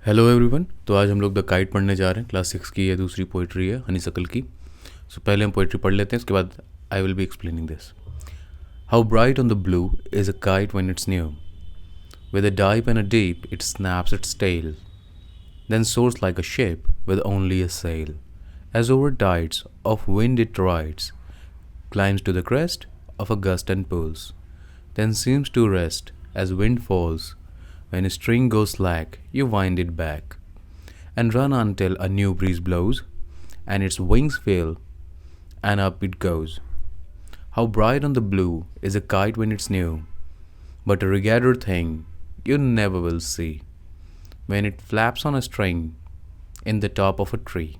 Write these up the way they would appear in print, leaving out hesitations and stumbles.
Hello everyone. तो आज हम लोग द काइट पढ़ने जा रहे हैं। क्लास 6 की ये दूसरी पोइट्री है हनीशक्ल की। सो पहले हम पोइट्री पढ़ लेते हैं, उसके बाद I will be explaining this. How bright on the blue is a kite when it's new, with a dip and a dive it snaps its tail, then soars like a ship with only a sail. As over tides of wind it rides, climbs to the crest of a gust and pulls, then seems to rest as wind falls. When a string goes slack, you wind it back, and run until a new breeze blows, and its wings fail, and up it goes. How bright on the blue is a kite when it's new, but a regarded thing you never will see, when it flaps on a string in the top of a tree.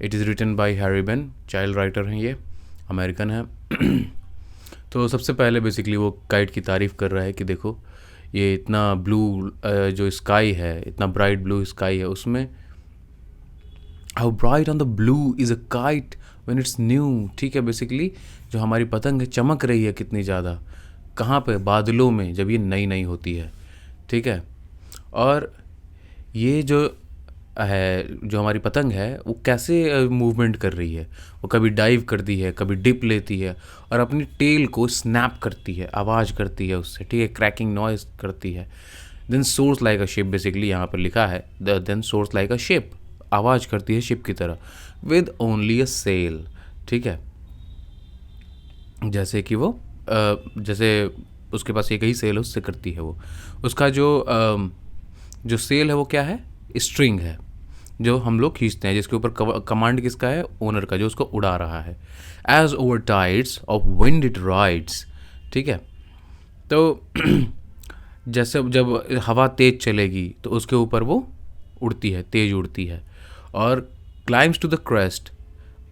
It is written by Harry Ben, child writer हैं ये, American है। तो सबसे पहले basically वो kite की तारीफ़ कर रहा है कि देखो ये इतना ब्लू जो स्काई है, इतना ब्राइट ब्लू स्काई है, उसमें how bright on the blue is a kite when it's new. ठीक है, बेसिकली जो हमारी पतंग है चमक रही है कितनी ज़्यादा, कहाँ पे? बादलों में, जब ये नई नई होती है। ठीक है, और ये जो है, जो हमारी पतंग है वो कैसे मूवमेंट कर रही है, वो कभी डाइव करती है, कभी डिप लेती है, और अपनी टेल को स्नैप करती है, आवाज़ करती है उससे। ठीक है, क्रैकिंग नॉइज करती है। Then soars like a ship, basically यहाँ पर लिखा है then soars like a ship, आवाज़ करती है शिप की तरह, विद ओनली अ सेल। ठीक है, जैसे कि वो जैसे उसके पास एक ही सेल है, उससे करती है वो। उसका जो सेल है वो क्या है? स्ट्रिंग है जो हम लोग खींचते हैं, जिसके ऊपर कमांड किसका है? ओनर का, जो उसको उड़ा रहा है। As over tides of wind it rides. ठीक है, तो जैसे जब हवा तेज चलेगी तो उसके ऊपर वो उड़ती है, तेज उड़ती है। और climbs to the crest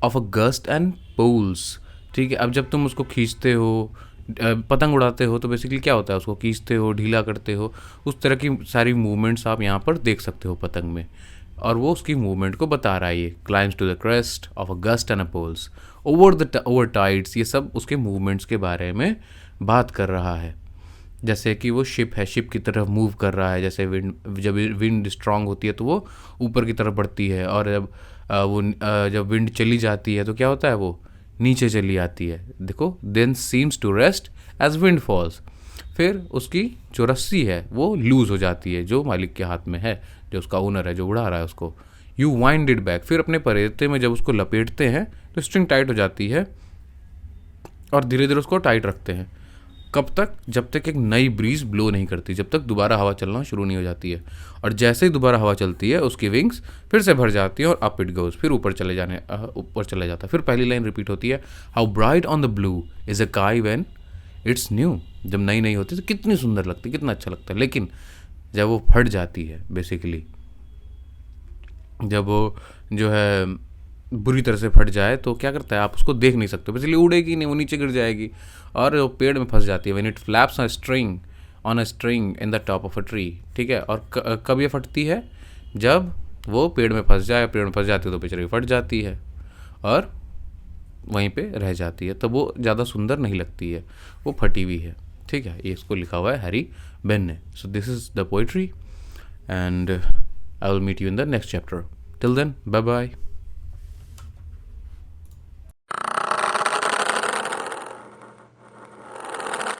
of a gust and pauses. ठीक है, अब जब तुम उसको खींचते हो, पतंग उड़ाते हो, तो बेसिकली क्या होता है? उसको खींचते हो, ढीला करते हो, उस तरह की सारी मूवमेंट्स आप यहाँ पर देख सकते हो पतंग में, और वो उसकी मूवमेंट को बता रहा है। ये climbs to the crest of a gust and a pauses, over tides, ये सब उसके मूवमेंट्स के बारे में बात कर रहा है। जैसे कि वो शिप है, शिप की तरफ मूव कर रहा है। जैसे जब विंड स्ट्रांग होती है तो वो ऊपर की तरफ बढ़ती है, और जब विंड चली जाती है तो क्या होता है? वो नीचे चली आती है। देखो, then seems to rest as wind falls, फिर उसकी जो रस्सी है वो लूज हो जाती है, जो मालिक के हाथ में है, जो उसका ओनर है, जो उड़ा रहा है उसको। यू वाइंड इट बैक, फिर अपने परेते में जब उसको लपेटते हैं तो स्ट्रिंग टाइट हो जाती है, और धीरे धीरे उसको टाइट रखते हैं। कब तक? जब तक एक नई ब्रीज ब्लो नहीं करती, जब तक दोबारा हवा चलना शुरू नहीं हो जाती है। और जैसे ही दोबारा हवा चलती है उसकी विंग्स फिर से भर जाती है, और अप इट गोज, फिर ऊपर चले जाता है। फिर पहली लाइन रिपीट होती है, how bright on the blue is अ काई व्हेन इट्स न्यू। जब नई नई होती है तो कितनी सुंदर लगती है, कितना अच्छा लगता है, लेकिन जब वो फट जाती है, बेसिकली जब वो जो है बुरी तरह से फट जाए तो क्या करता है? आप उसको देख नहीं सकते, बेसिकली उड़ेगी नहीं, वो नीचे गिर जाएगी और वो पेड़ में फंस जाती है। When it flaps on a string in the top of a tree. ठीक है, और कब ये फटती है? जब वो पेड़ में फंस जाए, पेड़ में फंस जाती है तो बेचारी फट जाती है और वहीं पे रह जाती है, तब वो ज़्यादा सुंदर नहीं लगती है, वो फटी हुई है। ठीक है, ये इसको लिखा हुआ है हैरी बेन ने। So this is the poetry, and I will meet you in the next chapter. Till then, bye bye.